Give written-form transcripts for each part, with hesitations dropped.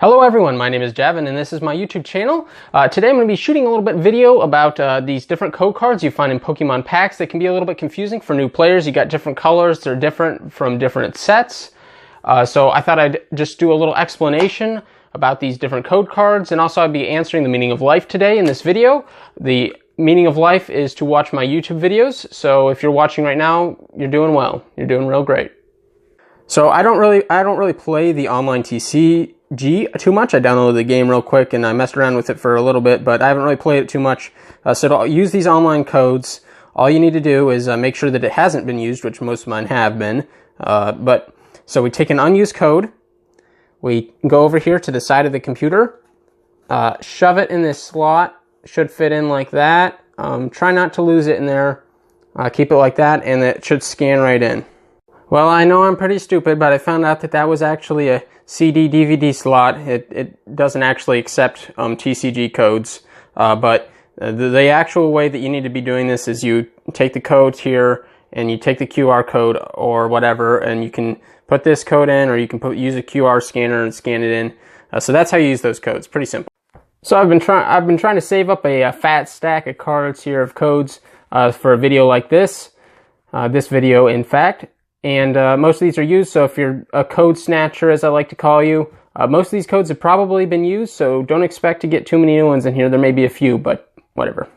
Hello everyone, my name is Javin and this is my YouTube channel. Today I'm going to be shooting a little bit video about these different code cards you find in Pokemon packs that can be a little bit confusing for new players. You got different colors, they're different from different sets. So I thought I'd just do a little explanation about these different code cards, and also I'd be answering the meaning of life today in this video. The meaning of life is to watch my YouTube videos, so if you're watching right now, you're doing well. You're doing real great. So I don't really play the online TCG too much. I downloaded the game real quick and I messed around with it for a little bit, but I haven't really played it too much. So to use these online codes, all you need to do is make sure that it hasn't been used, which most of mine have been. So we take an unused code, we go over here to the side of the computer, shove it in this slot, should fit in like that. Try not to lose it in there. Keep it like that, and it should scan right in. Well, I know I'm pretty stupid, but I found out that that was actually a CD DVD slot. It doesn't actually accept TCG codes, but the actual way that you need to be doing this is you take the code here and you take the QR code or whatever, and you can put this code in, or you can use a QR scanner and scan it in. So that's how you use those codes. Pretty simple. So I've been trying to save up a fat stack of cards here of codes for a video like this. This video, in fact. And most of these are used, so if you're a code snatcher, as I like to call you, most of these codes have probably been used, so don't expect to get too many new ones in here. There may be a few, but whatever.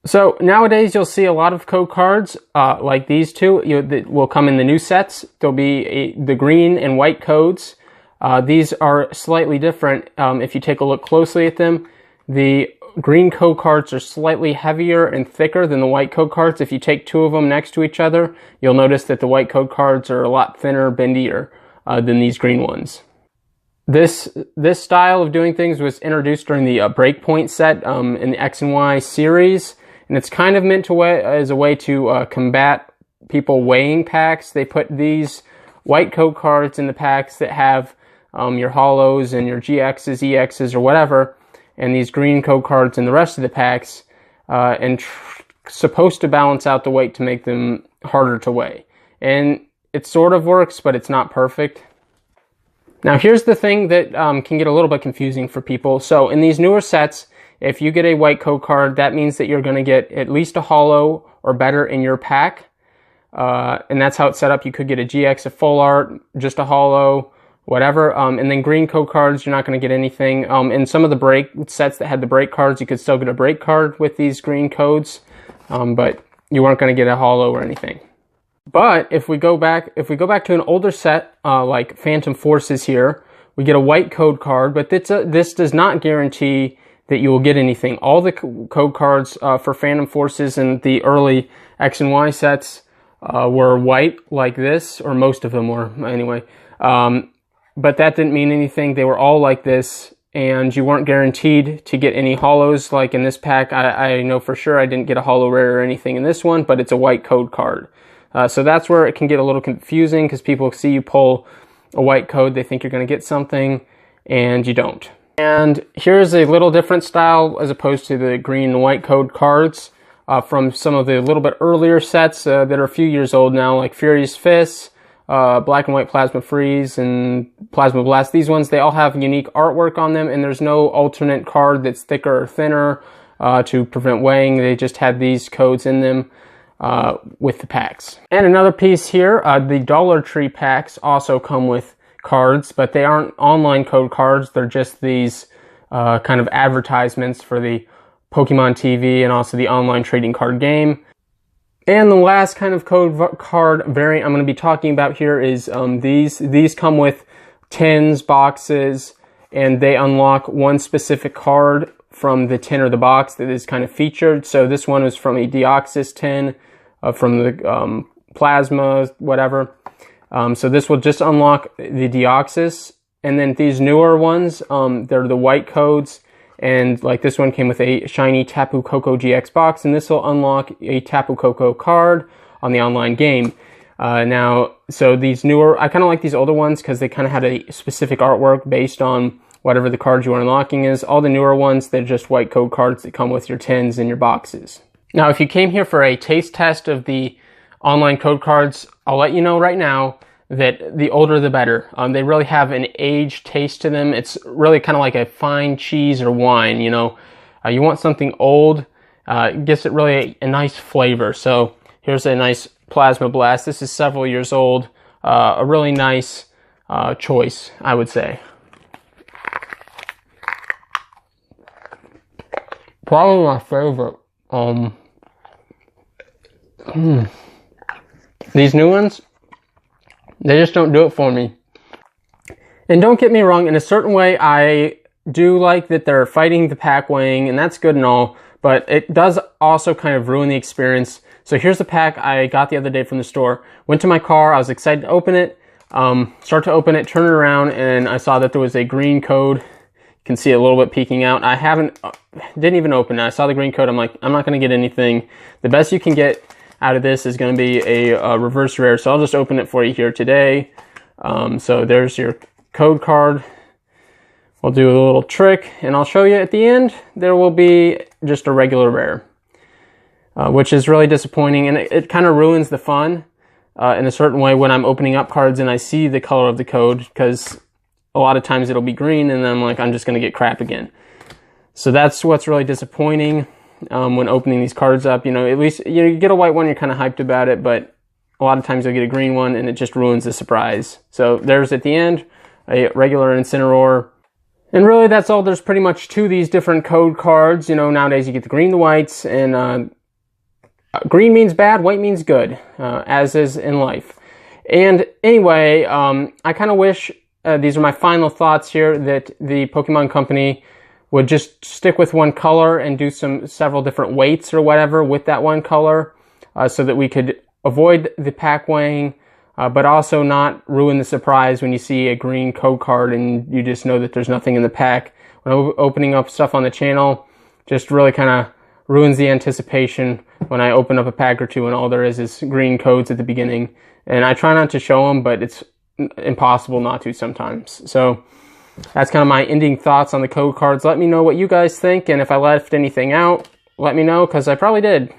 So nowadays you'll see a lot of code cards like these two that will come in the new sets. There'll be the green and white codes. These are slightly different. If you take a look closely at them, the green code cards are slightly heavier and thicker than the white code cards. If you take two of them next to each other, you'll notice that the white code cards are a lot thinner, bendier than these green ones. This style of doing things was introduced during the Breakpoint set in the X and Y series, and it's kind of meant as a way to combat people weighing packs. They put these white code cards in the packs that have your holos and your GXs, EXs, or whatever, and these green code cards in the rest of the packs, and supposed to balance out the weight to make them harder to weigh. And it sort of works, but it's not perfect. Now here's the thing that can get a little bit confusing for people. So in these newer sets, if you get a white code card, that means that you're going to get at least a holo or better in your pack. And that's how it's set up. You could get a GX, a full art, just a holo, whatever, and then green code cards, you're not going to get anything. In some of the break sets that had the break cards, you could still get a break card with these green codes, but you weren't going to get a holo or anything. But if we go back to an older set like Phantom Forces here, we get a white code card, but this does not guarantee that you will get anything. All the code cards for Phantom Forces in the early X and Y sets were white like this, or most of them were anyway. But that didn't mean anything. They were all like this, and you weren't guaranteed to get any holos. Like in this pack, I know for sure I didn't get a holo rare or anything in this one, but it's a white code card. So that's where it can get a little confusing, because people see you pull a white code, they think you're going to get something, and you don't. And here's a little different style as opposed to the green and white code cards from some of the little bit earlier sets that are a few years old now, like Furious Fists, Black and White Plasma Freeze, and Plasma Blast. These ones, they all have unique artwork on them, and there's no alternate card that's thicker or thinner to prevent weighing. They just had these codes in them with the packs. And another piece here, the Dollar Tree packs also come with cards, but they aren't online code cards. They're just these kind of advertisements for the Pokemon TV and also the online trading card game. And the last kind of code card variant I'm going to be talking about here is these come with tins, boxes, and they unlock one specific card from the tin or the box that is kind of featured. So this one is from a Deoxys tin, from the Plasma, whatever. So this will just unlock the Deoxys. And then these newer ones, they're the white codes. And like this one came with a shiny Tapu Koko GX box, and this will unlock a Tapu Koko card on the online game. Now, so these newer, I kind of like these older ones because they kind of had a specific artwork based on whatever the cards you are unlocking is. All the newer ones, they're just white code cards that come with your tins and your boxes. Now, if you came here for a taste test of the online code cards, I'll let you know right now that the older the better. They really have an aged taste to them. It's really kind of like a fine cheese or wine, you know. You want something old, it gives it really a nice flavor. So here's a nice Plasma Blast. This is several years old. A really nice choice, I would say. Probably my favorite. These new ones, they just don't do it for me. And don't get me wrong, in a certain way, I do like that they're fighting the pack weighing, and that's good and all, but it does also kind of ruin the experience. So here's the pack I got the other day from the store. Went to my car, I was excited to open it, start to open it, turn it around, and I saw that there was a green code. You can see it a little bit peeking out. Didn't even open it. I saw the green code, I'm like, I'm not gonna get anything. The best you can get out of this is gonna be a reverse rare, so I'll just open it for you here today. So there's your code card. We'll do a little trick, and I'll show you at the end, there will be just a regular rare, which is really disappointing, and it kind of ruins the fun in a certain way when I'm opening up cards and I see the color of the code, because a lot of times it'll be green, and then I'm like, I'm just going to get crap again. So that's what's really disappointing when opening these cards up. You know, at least you get a white one, you're kind of hyped about it, but a lot of times you'll get a green one, and it just ruins the surprise. So there's at the end, a regular Incineroar. And really, that's all there's pretty much to these different code cards. You know, nowadays you get the green, the whites, and green means bad, white means good, as is in life. And anyway, I kind of wish, these are my final thoughts here, that the Pokemon Company would just stick with one color and do several different weights or whatever with that one color, so that we could avoid the pack weighing, but also not ruin the surprise when you see a green code card and you just know that there's nothing in the pack. When opening up stuff on the channel, just really kind of ruins the anticipation when I open up a pack or two and all there is green codes at the beginning. And I try not to show them, but it's impossible not to sometimes. So that's kind of my ending thoughts on the code cards. Let me know what you guys think, and if I left anything out, let me know, because I probably did.